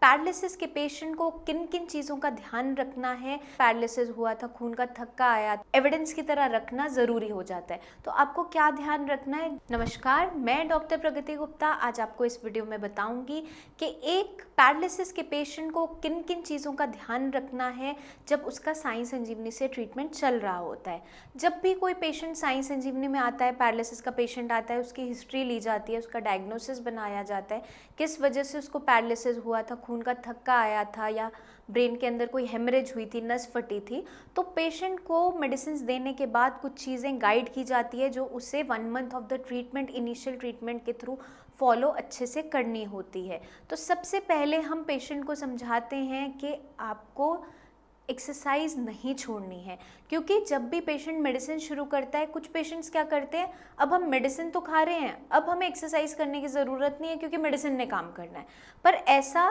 Paralysis के patient को किन किन चीज़ों का ध्यान रखना है, पैरालिसिस हुआ था, खून का थक्का आया, एविडेंस की तरह रखना ज़रूरी हो जाता है। तो आपको क्या ध्यान रखना है। नमस्कार, मैं डॉक्टर प्रगति गुप्ता आज आपको इस वीडियो में बताऊंगी कि एक पैरालिसिस के पेशेंट को किन किन चीज़ों का ध्यान रखना है जब उसका साई संजीवनी से ट्रीटमेंट चल रहा होता है। जब भी कोई पेशेंट साई संजीवनी में आता है, पैरालिसिस का पेशेंट आता है, उसकी हिस्ट्री ली जाती है, उसका डायग्नोसिस बनाया जाता है, किस वजह से उसको पैरालिसिस हुआ था, खून का थक्का आया था या ब्रेन के अंदर कोई हेमरेज हुई थी, नस फटी थी, तो पेशेंट को मेडिसिन देने के बाद कुछ चीज़ें गाइड की जाती है जो उसे 1 month of the treatment, initial treatment के थ्रू फॉलो अच्छे से करनी होती है। तो सबसे पहले हम पेशेंट को समझाते हैं कि आपको एक्सरसाइज नहीं छोड़नी है, क्योंकि जब भी पेशेंट मेडिसिन शुरू करता है, कुछ पेशेंट्स क्या करते हैं, अब हम मेडिसिन तो खा रहे हैं, अब हमें एक्सरसाइज करने की ज़रूरत नहीं है क्योंकि मेडिसिन ने काम करना है। पर ऐसा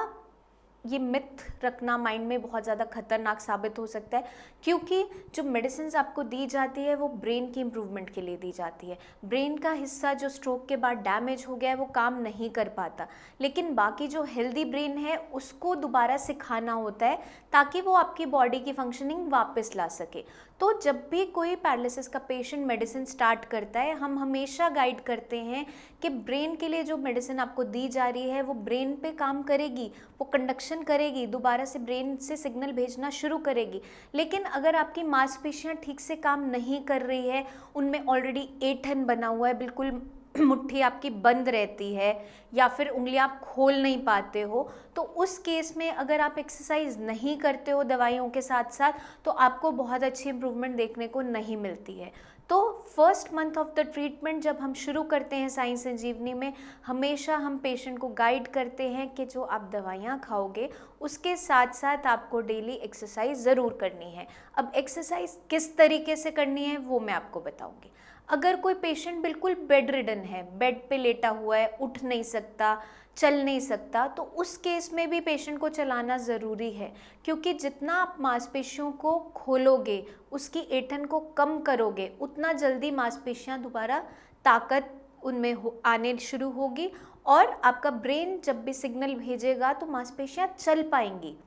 ये मिथ रखना माइंड में बहुत ज़्यादा खतरनाक साबित हो सकता है, क्योंकि जो मेडिसिन आपको दी जाती है वो ब्रेन की इम्प्रूवमेंट के लिए दी जाती है। ब्रेन का हिस्सा जो स्ट्रोक के बाद डैमेज हो गया है वो काम नहीं कर पाता, लेकिन बाकी जो हेल्दी ब्रेन है उसको दोबारा सिखाना होता है ताकि वो आपकी बॉडी की फंक्शनिंग वापस ला सके। तो जब भी कोई पैरालिसिस का पेशेंट मेडिसिन स्टार्ट करता है, हम हमेशा गाइड करते हैं कि ब्रेन के लिए जो मेडिसिन आपको दी जा रही है वो ब्रेन पे काम करेगी, वो कंडक्शन करेगी, दोबारा से ब्रेन से सिग्नल भेजना शुरू करेगी। लेकिन अगर आपकी मांसपेशियां ठीक से काम नहीं कर रही है, उनमें ऑलरेडी ऐंठन बना हुआ है, बिल्कुल मुट्ठी आपकी बंद रहती है या फिर उंगलियां आप खोल नहीं पाते हो, तो उस केस में अगर आप एक्सरसाइज नहीं करते हो दवाइयों के साथ साथ, तो आपको बहुत अच्छी इंप्रूवमेंट देखने को नहीं मिलती है। तो first month of the treatment जब हम शुरू करते हैं साई संजीवनी में, हमेशा हम पेशेंट को गाइड करते हैं कि जो आप दवाइयाँ खाओगे उसके साथ साथ आपको डेली एक्सरसाइज ज़रूर करनी है। अब एक्सरसाइज किस तरीके से करनी है वो मैं आपको बताऊँगी। अगर कोई पेशेंट बिल्कुल बेड रिडन है, बेड पे लेटा हुआ है, उठ नहीं सकता, चल नहीं सकता, तो उस केस में भी पेशेंट को चलाना ज़रूरी है, क्योंकि जितना आप मांसपेशियों को खोलोगे, उसकी ऐंठन को कम करोगे, उतना जल्दी मांसपेशियां दोबारा ताकत उनमें आने शुरू होगी और आपका ब्रेन जब भी सिग्नल भेजेगा तो मांसपेशियां चल पाएंगी।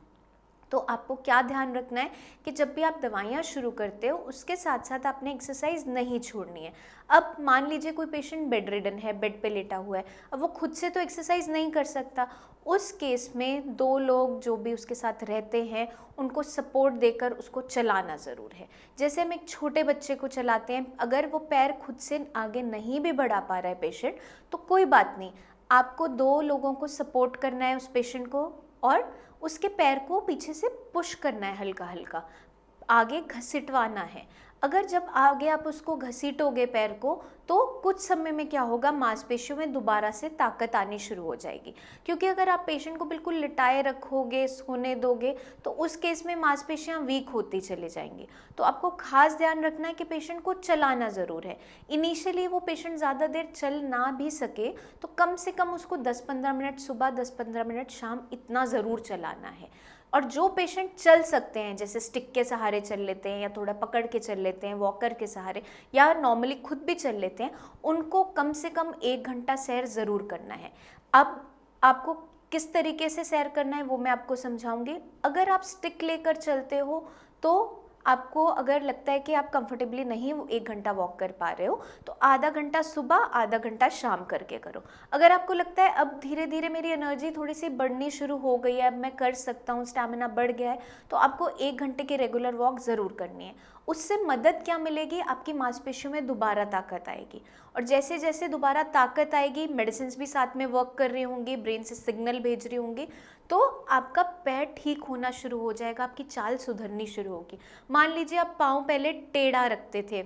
तो आपको क्या ध्यान रखना है कि जब भी आप दवाइयाँ शुरू करते हो उसके साथ साथ आपने एक्सरसाइज नहीं छोड़नी है। अब मान लीजिए कोई पेशेंट बेड रिडन है, बेड पे लेटा हुआ है, अब वो खुद से तो एक्सरसाइज नहीं कर सकता, उस केस में 2 लोग जो भी उसके साथ रहते हैं उनको सपोर्ट देकर उसको चलाना ज़रूर है। जैसे हम एक छोटे बच्चे को चलाते हैं, अगर वो पैर खुद से आगे नहीं भी बढ़ा पा रहा है पेशेंट, तो कोई बात नहीं, आपको 2 लोगों को सपोर्ट करना है उस पेशेंट को और उसके पैर को पीछे से पुश करना है, हल्का हल्का आगे घसीटवाना है। अगर जब आगे आप उसको घसीटोगे पैर को, तो कुछ समय में क्या होगा, मांसपेशियों में दोबारा से ताकत आनी शुरू हो जाएगी। क्योंकि अगर आप पेशेंट को बिल्कुल लिटाए रखोगे, सोने दोगे, तो उस केस में मांसपेशियां वीक होती चली जाएंगी। तो आपको खास ध्यान रखना है कि पेशेंट को चलाना ज़रूर है। इनिशियली वो पेशेंट ज़्यादा देर चल ना भी सके तो कम से कम उसको 10-15 मिनट सुबह, 10-15 मिनट शाम, इतना ज़रूर चलाना है। और जो पेशेंट चल सकते हैं, जैसे स्टिक के सहारे चल लेते हैं या थोड़ा पकड़ के चल लेते हैं, वॉकर के सहारे, या नॉर्मली खुद भी चल लेते हैं, उनको कम से कम 1 घंटा सैर ज़रूर करना है। अब आपको किस तरीके से सैर करना है वो मैं आपको समझाऊंगी। अगर आप स्टिक लेकर चलते हो तो आपको अगर लगता है कि आप कंफर्टेबली नहीं 1 घंटा वॉक कर पा रहे हो, तो आधा घंटा सुबह, आधा घंटा शाम करके करो। अगर आपको लगता है अब धीरे धीरे मेरी एनर्जी थोड़ी सी बढ़नी शुरू हो गई है, अब मैं कर सकता हूँ, स्टैमिना बढ़ गया है, तो आपको 1 घंटे की रेगुलर वॉक ज़रूर करनी है। उससे मदद क्या मिलेगी, आपकी मांसपेशियों में दोबारा ताकत आएगी, और जैसे जैसे दोबारा ताकत आएगी, मेडिसिन भी साथ में वर्क कर रही होंगी, ब्रेन से सिग्नल भेज रही होंगी, तो आपका पैर ठीक होना शुरू हो जाएगा, आपकी चाल सुधरनी शुरू होगी। मान लीजिए आप पाँव पहले टेढ़ा रखते थे,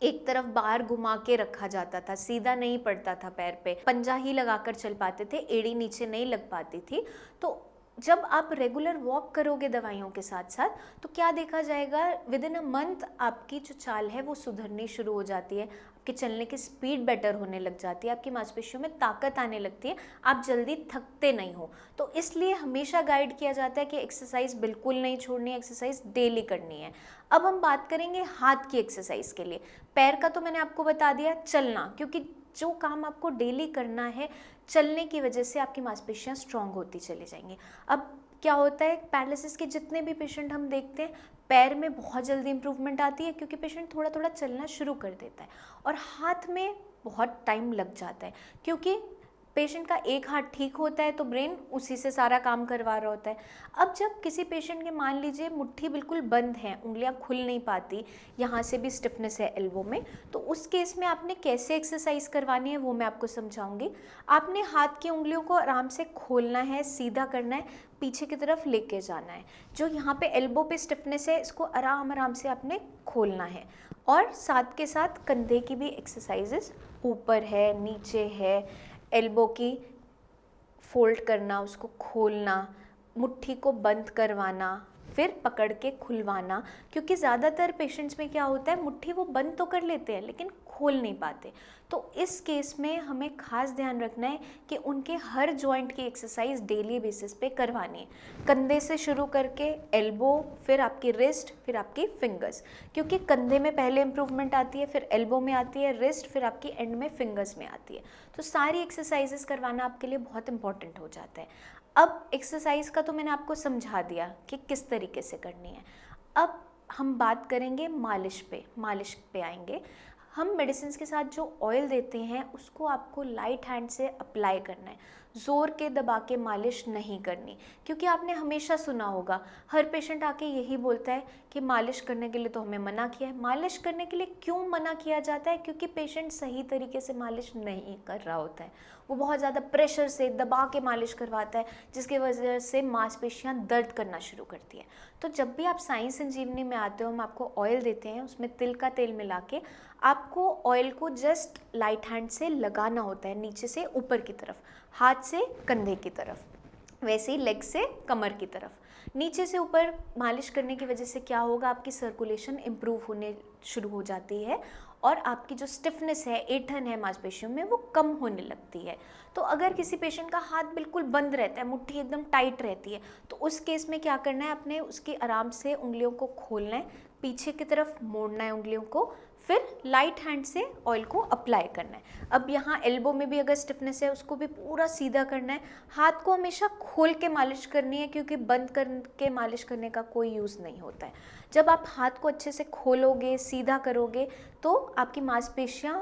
एक तरफ बाहर घुमा के रखा जाता था, सीधा नहीं पड़ता था पैर पे, पंजा ही लगाकर चल पाते थे, एड़ी नीचे नहीं लग पाती थी। तो जब आप रेगुलर वॉक करोगे दवाइयों के साथ साथ, तो क्या देखा जाएगा, विद इन अ मंथ आपकी जो चाल है वो सुधरनी शुरू हो जाती है, आपके चलने की स्पीड बेटर होने लग जाती है, आपकी मांसपेशियों में ताकत आने लगती है, आप जल्दी थकते नहीं हो। तो इसलिए हमेशा गाइड किया जाता है कि एक्सरसाइज बिल्कुल नहीं छोड़नी है, एक्सरसाइज डेली करनी है। अब हम बात करेंगे हाथ की एक्सरसाइज के लिए। पैर का तो मैंने आपको बता दिया, चलना, क्योंकि जो काम आपको डेली करना है, चलने की वजह से आपकी मांसपेशियाँ स्ट्रॉन्ग होती चली जाएंगी। अब क्या होता है, पैरालिसिस के जितने भी पेशेंट हम देखते हैं, पैर में बहुत जल्दी इंप्रूवमेंट आती है क्योंकि पेशेंट थोड़ा थोड़ा चलना शुरू कर देता है, और हाथ में बहुत टाइम लग जाता है क्योंकि पेशेंट का एक हाथ ठीक होता है तो ब्रेन उसी से सारा काम करवा रहा होता है। अब जब किसी पेशेंट के मान लीजिए मुट्ठी बिल्कुल बंद है, उंगलियां खुल नहीं पाती, यहाँ से भी स्टिफनेस है एल्बो में, तो उस केस में आपने कैसे एक्सरसाइज करवानी है वो मैं आपको समझाऊंगी। आपने हाथ की उंगलियों को आराम से खोलना है, सीधा करना है, पीछे की तरफ लेके जाना है। जो यहाँ पे एल्बो पे स्टिफनेस है इसको आराम आराम से आपने खोलना है, और साथ के साथ कंधे की भी एक्सरसाइजेस, ऊपर है नीचे है, एल्बो की फोल्ड करना, उसको खोलना, मुट्ठी को बंद करवाना, फिर पकड़ के खुलवाना, क्योंकि ज़्यादातर पेशेंट्स में क्या होता है, मुट्ठी वो बंद तो कर लेते हैं लेकिन खोल नहीं पाते। तो इस केस में हमें खास ध्यान रखना है कि उनके हर जॉइंट की एक्सरसाइज डेली बेसिस पे करवानी है, कंधे से शुरू करके एल्बो, फिर आपकी रिस्ट, फिर आपकी फिंगर्स, क्योंकि कंधे में पहले इंप्रूवमेंट आती है, फिर एल्बो में आती है रिस्ट, फिर आपकी एंड में फिंगर्स में आती है। तो सारी एक्सरसाइजेस करवाना आपके लिए बहुत इंपॉर्टेंट हो जाता है। अब एक्सरसाइज का तो मैंने आपको समझा दिया कि किस तरीके से करनी है। अब हम बात करेंगे मालिश पे आएंगे। हम मेडिसिन के साथ जो ऑयल देते हैं उसको आपको लाइट हैंड से अप्लाई करना है, ज़ोर के दबा के मालिश नहीं करनी, क्योंकि आपने हमेशा सुना होगा हर पेशेंट आके यही बोलता है कि मालिश करने के लिए तो हमें मना किया है। मालिश करने के लिए क्यों मना किया जाता है? क्योंकि पेशेंट सही तरीके से मालिश नहीं कर रहा होता है, वो बहुत ज़्यादा प्रेशर से दबा के मालिश करवाता है, जिसकी वजह से मांसपेशियाँ दर्द करना शुरू करती है। तो जब भी आप साई संजीवनी में आते हो, हम आपको ऑयल देते हैं, उसमें तिल का तेल मिला के आपको ऑयल को जस्ट लाइट हैंड से लगाना होता है, नीचे से ऊपर की तरफ, हाथ से कंधे की तरफ, वैसे ही लेग से कमर की तरफ। नीचे से ऊपर मालिश करने की वजह से क्या होगा, आपकी सर्कुलेशन इम्प्रूव होने शुरू हो जाती है और आपकी जो स्टिफनेस है, ऐंठन है मांसपेशियों में, वो कम होने लगती है। तो अगर किसी पेशेंट का हाथ बिल्कुल बंद रहता है, मुट्ठी एकदम टाइट रहती है, तो उस केस में क्या करना है, अपने उसकी आराम से उंगलियों को खोलना है, पीछे की तरफ मोड़ना है उंगलियों को, फिर लाइट हैंड से ऑयल को अप्लाई करना है। अब यहाँ एल्बो में भी अगर स्टिफनेस है उसको भी पूरा सीधा करना है। हाथ को हमेशा खोल के मालिश करनी है, क्योंकि बंद करके मालिश करने का कोई यूज़ नहीं होता है। जब आप हाथ को अच्छे से खोलोगे, सीधा करोगे, तो आपकी मांसपेशियों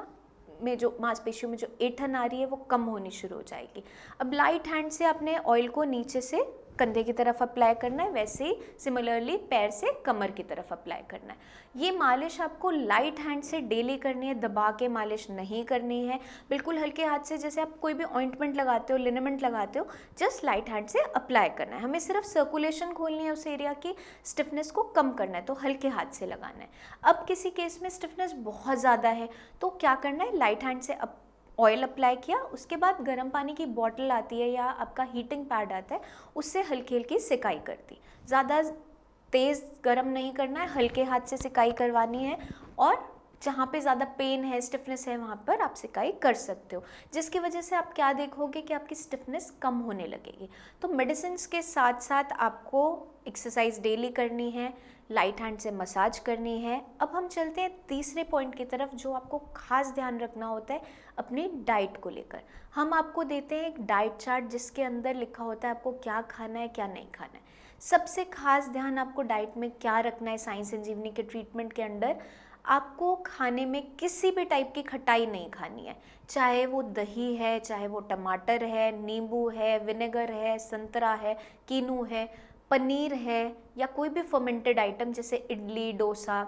में जो ऐंठन आ रही है वो कम होनी शुरू हो जाएगी। अब लाइट हैंड से आपने ऑयल को नीचे से कंधे की तरफ अप्लाई करना है, वैसे ही सिमिलरली पैर से कमर की तरफ अप्लाई करना है। ये मालिश आपको लाइट हैंड से डेली करनी है, दबा के मालिश नहीं करनी है, बिल्कुल हल्के हाथ से, जैसे आप कोई भी ऑइंटमेंट लगाते हो, लिनेमेंट लगाते हो, जस्ट लाइट हैंड से अप्लाई करना है। हमें सिर्फ सर्कुलेशन खोलनी है, उस एरिया की स्टिफनेस को कम करना है, तो हल्के हाथ से लगाना है। अब किसी केस में स्टिफनेस बहुत ज़्यादा है तो क्या करना है, लाइट हैंड से ऑयल अप्लाई किया, उसके बाद गर्म पानी की बॉटल आती है या आपका हीटिंग पैड आता है, उससे हल्की हल्की सिकाई कर दी। ज़्यादा तेज़ गर्म नहीं करना है, हल्के हाथ से सिकाई करवानी है, और जहाँ पे ज़्यादा पेन है, स्टिफनेस है, वहाँ पर आप सिकाई कर सकते हो, जिसकी वजह से आप क्या देखोगे कि आपकी स्टिफनेस कम होने लगेगी। तो मेडिसिन के साथ साथ आपको एक्सरसाइज डेली करनी है, लाइट हैंड से मसाज करनी है। अब हम चलते हैं तीसरे पॉइंट की तरफ, जो आपको खास ध्यान रखना होता है अपनी डाइट को लेकर। हम आपको देते हैं एक डाइट चार्ट जिसके अंदर लिखा होता है आपको क्या खाना है, क्या नहीं खाना है। सबसे खास ध्यान आपको डाइट में क्या रखना है, साई संजीवनी के ट्रीटमेंट के अंदर आपको खाने में किसी भी टाइप की खटाई नहीं खानी है, चाहे वो दही है, चाहे वो टमाटर है, नींबू है, विनेगर है, संतरा है, कीनू है, पनीर है, या कोई भी फर्मेंटेड आइटम जैसे इडली, डोसा,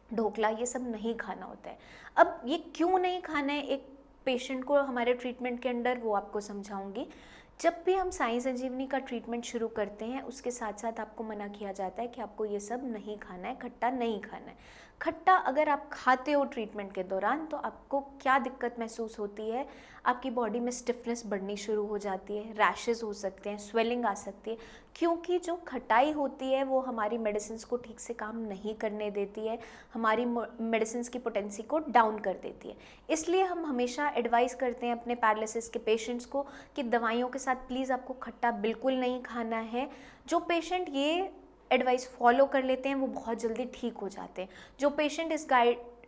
ढोकला, ये सब नहीं खाना होता है। अब ये क्यों नहीं खाना है एक पेशेंट को हमारे ट्रीटमेंट के अंदर, वो आपको समझाऊंगी। जब भी हम साई संजीवनी का ट्रीटमेंट शुरू करते हैं उसके साथ साथ आपको मना किया जाता है कि आपको ये सब नहीं खाना है, खट्टा नहीं खाना है। खट्टा अगर आप खाते हो ट्रीटमेंट के दौरान तो आपको क्या दिक्कत महसूस होती है, आपकी बॉडी में स्टिफनेस बढ़नी शुरू हो जाती है, रैशेस हो सकते हैं, स्वेलिंग आ सकती है, क्योंकि जो खटाई होती है वो हमारी मेडिसिन को ठीक से काम नहीं करने देती है, हमारी मेडिसिन की पोटेंसी को डाउन कर देती है। इसलिए हम हमेशा एडवाइस करते हैं अपने पैरालिसिस के पेशेंट्स को कि दवाइयों के साथ प्लीज़ आपको खट्टा बिल्कुल नहीं खाना है। जो पेशेंट ये एडवाइस फॉलो कर लेते हैं वो बहुत जल्दी ठीक हो जाते हैं। जो पेशेंट इस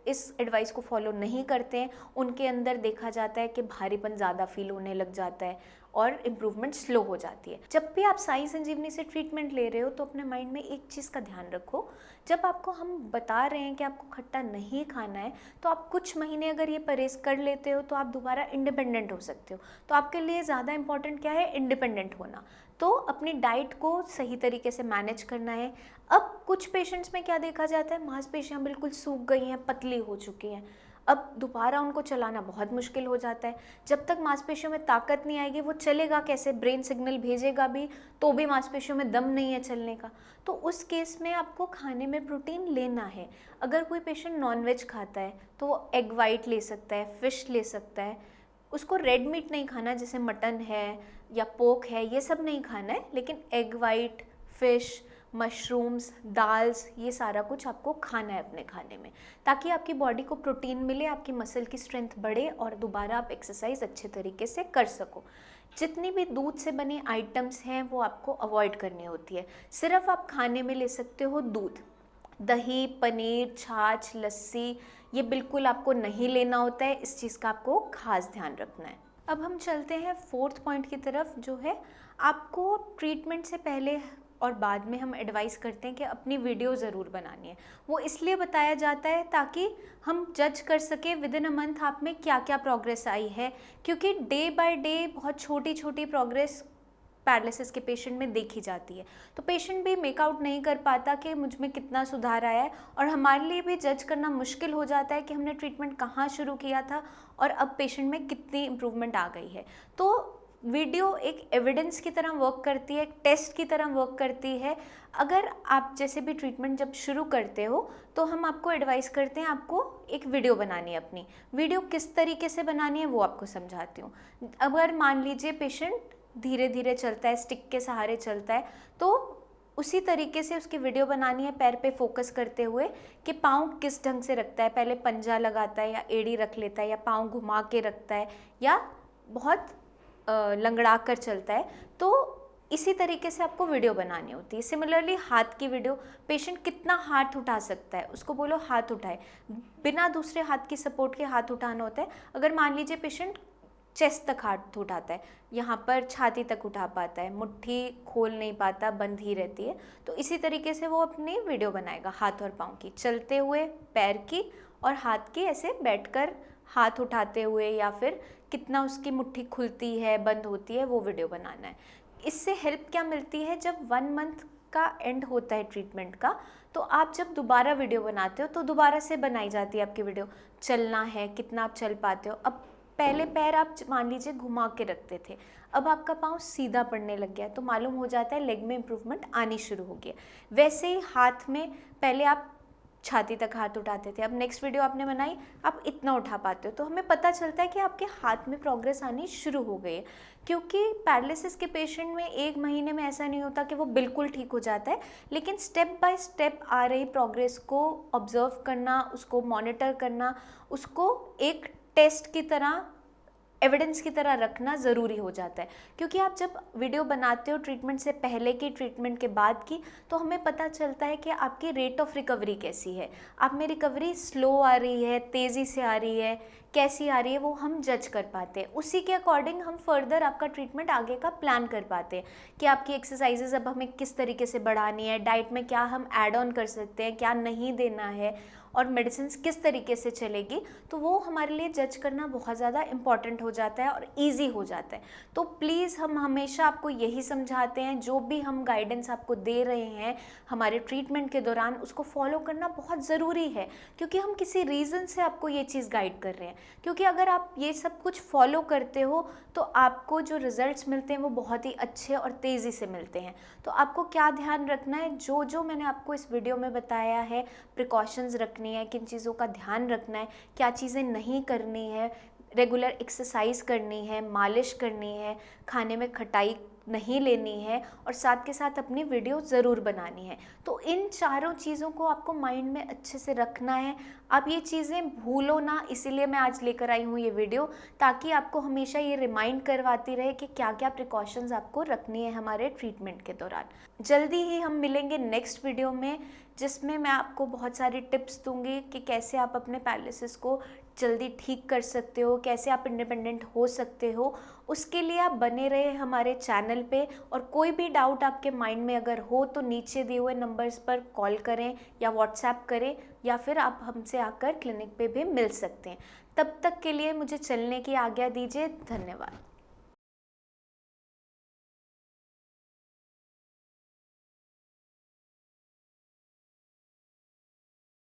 इस एडवाइस को फॉलो नहीं करते हैं उनके अंदर देखा जाता है कि भारीपन ज़्यादा फील होने लग जाता है और इम्प्रूवमेंट स्लो हो जाती है। जब भी आप साई संजीवनी से ट्रीटमेंट ले रहे हो तो अपने माइंड में एक चीज़ का ध्यान रखो, जब आपको हम बता रहे हैं कि आपको खट्टा नहीं खाना है तो आप कुछ महीने अगर ये परहेज़ कर लेते हो तो आप दोबारा इंडिपेंडेंट हो सकते हो। तो आपके लिए ज़्यादा इंपॉर्टेंट क्या है? इंडिपेंडेंट होना। तो अपनी डाइट को सही तरीके से मैनेज करना है। अब कुछ पेशेंट्स में क्या देखा जाता है, मांसपेशियाँ बिल्कुल सूख गई हैं, पतली हो चुकी हैं, अब दोबारा उनको चलाना बहुत मुश्किल हो जाता है। जब तक मांसपेशियों में ताकत नहीं आएगी वो चलेगा कैसे? ब्रेन सिग्नल भेजेगा भी तो भी मांसपेशियों में दम नहीं है चलने का। तो उस केस में आपको खाने में प्रोटीन लेना है। अगर कोई पेशेंट नॉनवेज खाता है तो वो एग वाइट ले सकता है, फिश ले सकता है। उसको रेड मीट नहीं खाना, जैसे मटन है या पोर्क है, ये सब नहीं खाना है, लेकिन egg white, fish, mushrooms, dals, ये सारा कुछ आपको खाना है अपने खाने में, ताकि आपकी बॉडी को प्रोटीन मिले, आपकी मसल की स्ट्रेंथ बढ़े और दोबारा आप एक्सरसाइज अच्छे तरीके से कर सको। जितनी भी दूध से बने आइटम्स हैं वो आपको अवॉइड करनी होती है। सिर्फ आप खाने में ले सकते हो दूध, दही, पनीर, छाछ, लस्सी, ये बिल्कुल आपको नहीं लेना होता है। इस चीज़ का आपको खास ध्यान रखना है। अब हम चलते हैं फोर्थ पॉइंट की तरफ, जो है आपको ट्रीटमेंट से पहले और बाद में हम एडवाइस करते हैं कि अपनी वीडियो ज़रूर बनानी है। वो इसलिए बताया जाता है ताकि हम जज कर सके विद इन अ मंथ आप में क्या क्या प्रोग्रेस आई है, क्योंकि डे बाय डे बहुत छोटी छोटी प्रोग्रेस पैरालिसिस के पेशेंट में देखी जाती है। तो पेशेंट भी मेकआउट नहीं कर पाता कि मुझ में कितना सुधार आया है, और हमारे लिए भी जज करना मुश्किल हो जाता है कि हमने ट्रीटमेंट कहाँ शुरू किया था और अब पेशेंट में कितनी इम्प्रूवमेंट आ गई है। तो वीडियो एक एविडेंस की तरह वर्क करती है, एक टेस्ट की तरह वर्क करती है। अगर आप जैसे भी ट्रीटमेंट जब शुरू करते हो तो हम आपको एडवाइस करते हैं आपको एक वीडियो बनानी है। अपनी वीडियो किस तरीके से बनानी है वो आपको समझाती हूँ। अगर मान लीजिए पेशेंट धीरे धीरे चलता है, स्टिक के सहारे चलता है, तो उसी तरीके से उसकी वीडियो बनानी है, पैर पे फोकस करते हुए कि पाँव किस ढंग से रखता है, पहले पंजा लगाता है या एड़ी रख लेता है या पाँव घुमा के रखता है या बहुत लंगड़ा कर चलता है। तो इसी तरीके से आपको वीडियो बनानी होती है। सिमिलरली हाथ की वीडियो, पेशेंट कितना हाथ उठा सकता है उसको बोलो हाथ उठाए, बिना दूसरे हाथ की सपोर्ट के हाथ उठाना होता है। अगर मान लीजिए पेशेंट चेस्ट तक हाथ उठाता है, यहाँ पर छाती तक उठा पाता है, मुट्ठी खोल नहीं पाता, बंद ही रहती है, तो इसी तरीके से वो अपनी वीडियो बनाएगा हाथ और पाँव की, चलते हुए पैर की और हाथ की, ऐसे बैठकर हाथ उठाते हुए या फिर कितना उसकी मुट्ठी खुलती है बंद होती है वो वीडियो बनाना है। इससे हेल्प क्या मिलती है, जब 1 मंथ का एंड होता है ट्रीटमेंट का, तो आप जब दोबारा वीडियो बनाते हो तो दोबारा से बनाई जाती है आपकी वीडियो। चलना है, कितना आप चल पाते हो। अब पहले पैर आप मान लीजिए घुमा के रखते थे, अब आपका पाँव सीधा पड़ने लग गया है, तो मालूम हो जाता है लेग में इम्प्रूवमेंट आनी शुरू हो गई। वैसे ही हाथ में पहले आप छाती तक हाथ उठाते थे, अब नेक्स्ट वीडियो आपने बनाई आप इतना उठा पाते हो, तो हमें पता चलता है कि आपके हाथ में प्रोग्रेस आनी शुरू हो गई है। क्योंकि पैरालिसिस के पेशेंट में 1 महीने में ऐसा नहीं होता कि वो बिल्कुल ठीक हो जाता है, लेकिन स्टेप बाय स्टेप आ रही प्रोग्रेस को ऑब्जर्व करना, उसको मॉनिटर करना, उसको एक टेस्ट की तरह, एविडेंस की तरह रखना ज़रूरी हो जाता है। क्योंकि आप जब वीडियो बनाते हो ट्रीटमेंट से पहले की, ट्रीटमेंट के बाद की, तो हमें पता चलता है कि आपकी रेट ऑफ रिकवरी कैसी है, आप में रिकवरी स्लो आ रही है, तेज़ी से आ रही है, कैसी आ रही है, वो हम जज कर पाते हैं। उसी के अकॉर्डिंग हम फर्दर आपका ट्रीटमेंट आगे का प्लान कर पाते हैं कि आपकी एक्सरसाइजेज अब हमें किस तरीके से बढ़ानी है, डाइट में क्या हम ऐड ऑन कर सकते हैं, क्या नहीं देना है, और मेडिसिन किस तरीके से चलेगी। तो वो हमारे लिए जज करना बहुत ज़्यादा इम्पॉर्टेंट हो जाता है और ईजी हो जाता है। तो प्लीज़ हम हमेशा आपको यही समझाते हैं, जो भी हम गाइडेंस आपको दे रहे हैं हमारे ट्रीटमेंट के दौरान, उसको फॉलो करना बहुत ज़रूरी है, क्योंकि हम किसी रीज़न से आपको ये चीज़ गाइड कर रहे हैं। क्योंकि अगर आप ये सब कुछ फॉलो करते हो तो आपको जो रिजल्ट्स मिलते हैं वो बहुत ही अच्छे और तेज़ी से मिलते हैं। तो आपको क्या ध्यान रखना है, जो जो मैंने आपको इस वीडियो में बताया है, प्रिकॉशंस रखनी है, किन चीज़ों का ध्यान रखना है, क्या चीज़ें नहीं करनी है, रेगुलर एक्सरसाइज करनी है, मालिश करनी है, खाने में खटाई नहीं लेनी है और साथ के साथ अपनी वीडियो ज़रूर बनानी है। तो इन चारों चीज़ों को आपको माइंड में अच्छे से रखना है। आप ये चीज़ें भूलो ना, इसीलिए मैं आज लेकर आई हूँ ये वीडियो, ताकि आपको हमेशा ये रिमाइंड करवाती रहे कि क्या क्या प्रिकॉशंस आपको रखनी है हमारे ट्रीटमेंट के दौरान। जल्दी ही हम मिलेंगे नेक्स्ट वीडियो में, जिसमें मैं आपको बहुत सारी टिप्स दूंगी कि कैसे आप अपने पैरालिसिस को जल्दी ठीक कर सकते हो, कैसे आप इंडिपेंडेंट हो सकते हो। उसके लिए आप बने रहे हमारे चैनल पे, और कोई भी डाउट आपके माइंड में अगर हो तो नीचे दिए हुए नंबर्स पर कॉल करें या व्हाट्सएप करें, या फिर आप हमसे आकर क्लिनिक पे भी मिल सकते हैं। तब तक के लिए मुझे चलने की आज्ञा दीजिए। धन्यवाद।